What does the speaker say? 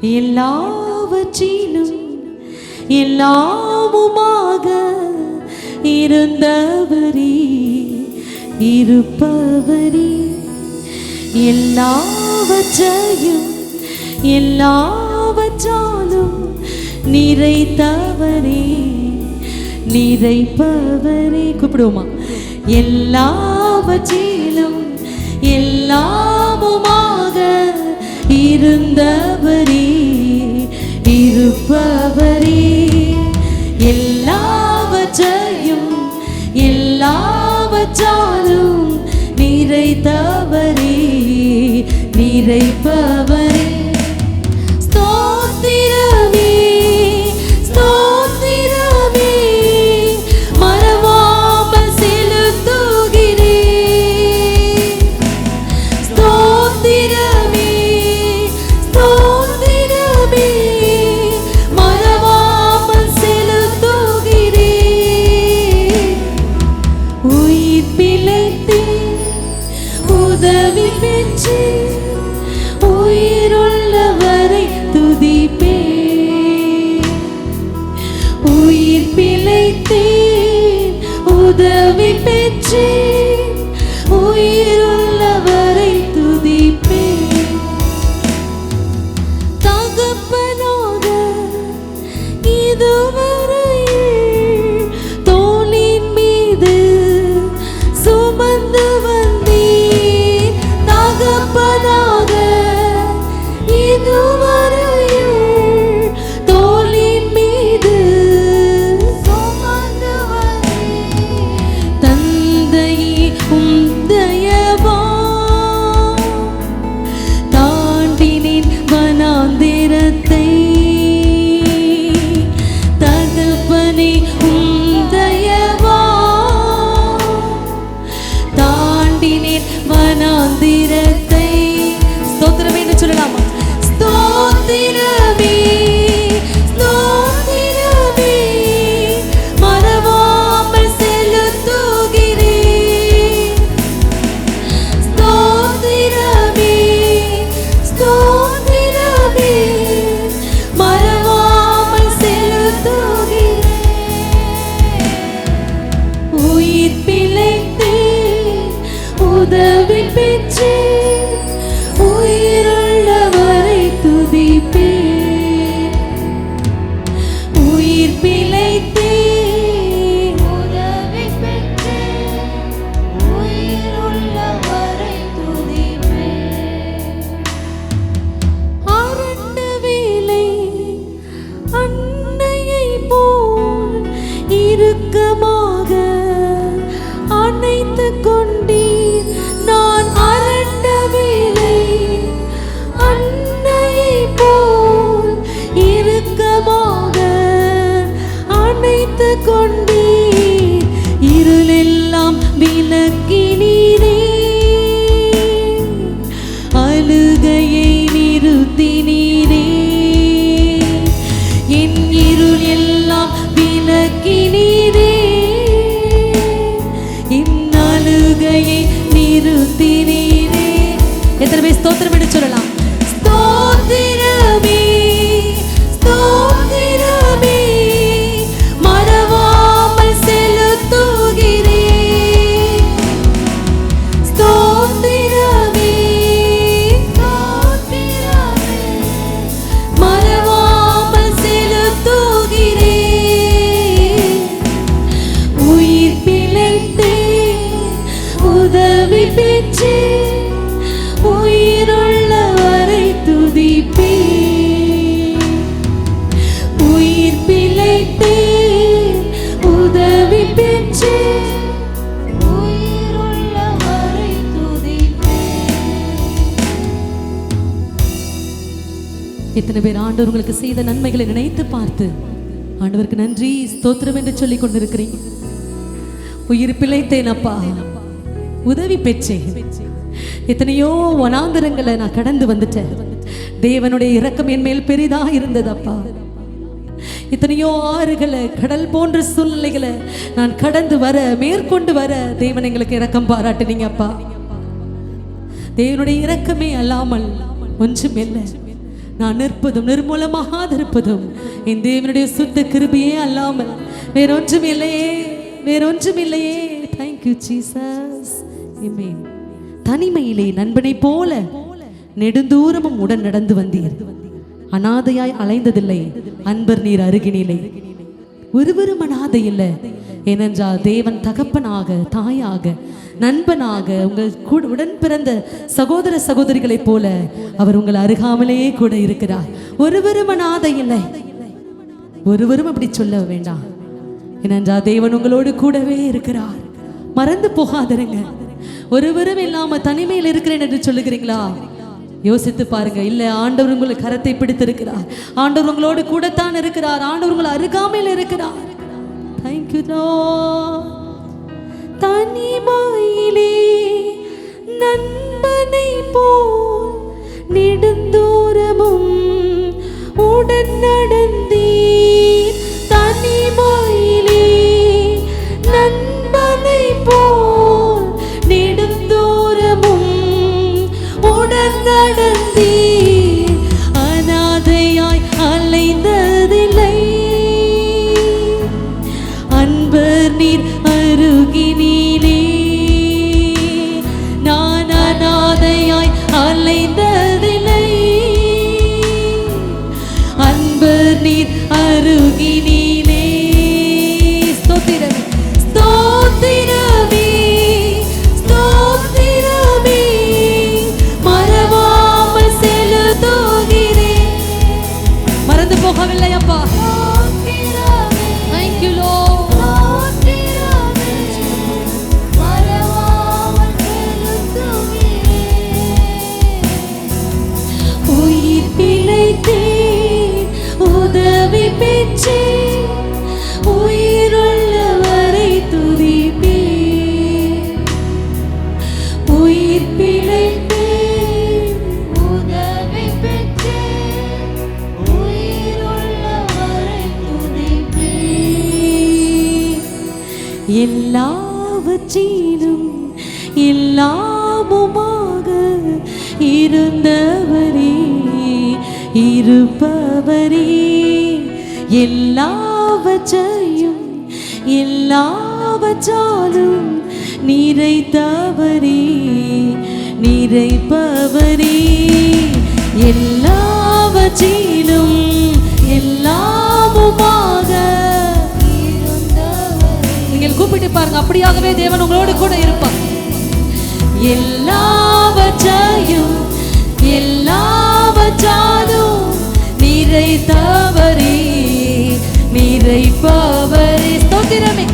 எல்லாவற்றிலும் எல்லாமுமாக இருந்தவரே, இருப்பவரே, எல்லாவற்றையும் எல்லாவற்றாலும் நிறைத்தவரே, நிறைப்பவரே. கூப்பிடுவோமா? எல்லாவற்றிலும் எல்லாமுமாக இருந்தவரே, இருப்பவரே, எல்லாவற்றையும் எல்லாவற்றாலும் நிறைத்தவரே, நிறைப்பவரே. ஸ்தோத்திரமே, ஸ்தோத்திரமே, மறவாமல் செலுத்துகிறேன். ஸ்தோத்திரமே, ஸ்தோத்திரமே, மறவாமல் செலுத்துகிறேன். உயிர் பிழைத்தேன், உதவி பெற்றேன், உயிருள்ளவரை துதிப்பேன். உயிர் பிழைத்தேன், உதவி பெற்றேன், உயிருள்ளவரை துதிப்பேன். தகப்பனாக இதுவரையில் தோளின் மீது சுமந்து வந்தேன். தகப்பனாக இதுவரையில் தோளின் மீது சுமந்து வந்தேன். தந்தையே உம் தயவா தாண்டினேன் வனாந்திரத்தை. தகப்பனே உம் தயவா தாண்டினேன் வனாந்திரத்தை. ஸ்தோத்திரமே என்று சொல்லலாமா? ஸ்தோத்திரமே, ஸ்தோத்திரமே, மறவாமல் செலுத்துகிறேன். ஸ்தோத்திரமே, ஸ்தோத்திரமே, மறவாமல் செலுத்துகிறேன். உயிர் பிழைத்தேன், உதவி பெற்றேன், உயிருள்ளவரை துதிப்பேன். உயிர் பிழைத்தேன், உதவி பெற்றேன், உயிருள்ளவரை துதிப்பேன். அரண்ட வேலை அன்னையை போல் இறுக்கமாக அணைத்துக் கொண்டீர். நான் அரண்ட வேலை அன்னையை போல் இறுக்கமாக அணைத்துக் கொண்டீர். இருளெல்லாம் விலக்கினீரே, அழுகையை நிறுத்தினீரே. என் இருள் எல்லாம் விலக்கினீரே, என் அழுகையை நிறுத்தினீரே. எத்தனை பேர் ஸ்தோத்திரம் என்று சொல்லலாம்? ஸ்தோத்திரமே, ஸ்தோத்திரமே, மறவாமல் செலுத்துகிறேன். ஸ்தோத்திரமே, ஸ்தோத்திரமே, மறவாமல் செலுத்துகிறேன். உயிர் பிழைத்தேன், உதவி பெற்றேன், உயிருள்ளவரை துதிப்பேன். உயிர் பிழைத்தேன், உதவி பெற்றேன், உயிருள்ளவரை துதிப்பேன். எத்தனை பேர் ஆண்டவர் உங்களுக்கு செய்த நன்மைகளை நினைத்து பார்த்து ஆண்டவருக்கு நன்றி ஸ்தோத்திரம் என்று சொல்லிக் கொண்டிருக்கிறீங்க? உயிர் பிழைத்தேன் அப்பா, உதவி பெற்றேன். எத்தனையோ வனாந்தரங்களை நான் கடந்து வந்துட்டேன். தேவனுடைய இரக்கம் என் மேல் பெரிதா இருந்தது அப்பா. எத்தனையோ ஆறுகளை, கடல் போன்ற சூழ்நிலைகளை நான் கடந்து வர, மேற்கொண்டு வர தேவன் எங்களுக்கு இரக்கம் பாராட்டுனீங்க அப்பா. தேவனுடைய இரக்கமே அல்லாமல் ஒன்றும் இல்லை. நான் நிற்பதும் நிர்மூலமாக இருப்பதும் என் தேவனுடைய சுத்த கிருபையே அல்லாமல் வேறொன்றும் இல்லையே, வேறொன்றும் இல்லையே. Thank you Jesus. ஆமென். தனிமையிலே நண்பனை போல நெடுந்தூரமும் உடன் நடந்து வந்தீர். அனாதையாய் அலைந்ததில்லை அன்பர் நீர் அருகினிலே. ஒருவரும் அனாதை இல்லை. ஏனென்றால் தேவன் தகப்பனாக, தாயாக, நண்பனாக, உங்கள் உடன் பிறந்த சகோதர சகோதரிகளைப் போல அவர் உங்கள் அருகாமலேயே கூட இருக்கிறார். ஒருவரும் அனாதை இல்லை. ஒருவரும் அப்படி சொல்ல வேண்டாம். ஏனென்றால் தேவன் உங்களோடு கூடவே இருக்கிறார். மறந்து போகாதருங்க. ஒருவரும் இல்லாம தனிமையில் இருக்கிறேன் என்று சொல்லுகிறீங்களா? யோசித்து பாருங்க. இல்ல, ஆண்டவர் உங்களுக்கு கரத்தை பிடித்திருக்கிறார். ஆண்டவர் உங்களோடு கூடத்தான் இருக்கிறார். ஆண்டவர் உங்களை அருகாமையில் இருக்கிறார். Thank you Lord. தனிமையிலே நண்பனை போல் நெடுந்தூரமும் உடன் நடந்தீர். தனிமையிலே நண்பனை போல் நெடுந்தூரமும் உடன் நடந்தீர். அனாதையாய் அலைந்ததில்லை அன்பர் நீர் அருகினிலே. நான் அனாதையாய் அலைந்ததில்லை அன்பர் நீர் அருகினிலே. ஸ்தோத்திரமே, ஸ்தோத்திரமே, ஸ்தோத்திரமே, மறவாமல் செலுத்துகிறேன். மறந்து போகவில்லை அப்பா. Thank you Lord. உயிர் பிழைத்தேன், உதவி பெற்றேன், உயிருள்ளவரை துதிப்பேன். உயிர் பிழைத்தேன், உதவி பெற்றேன், உயிருள்ளவரை துதிப்பேன். எல்லாவற்றிலும் எல்லாமுமாக இருந்தவரே, இருப்பவரே, எல்லாவற்றையும் எல்லாவற்றாலும் நிறைத்தவரே, நிறைப்பவரே, எல்லாவற்றிலும் எல்லாமுமாக இருந்தவரே. நீங்கள் கூப்பிட்டு பாருங்க, அப்படியாகவே தேவன் உங்களோடு கூட இருப்பார். எல்லாவற்றையும் எல்லாவற்றாலும் நிறைத்தவரே, நிறைப்பவரே. ஸ்தோத்திரமே,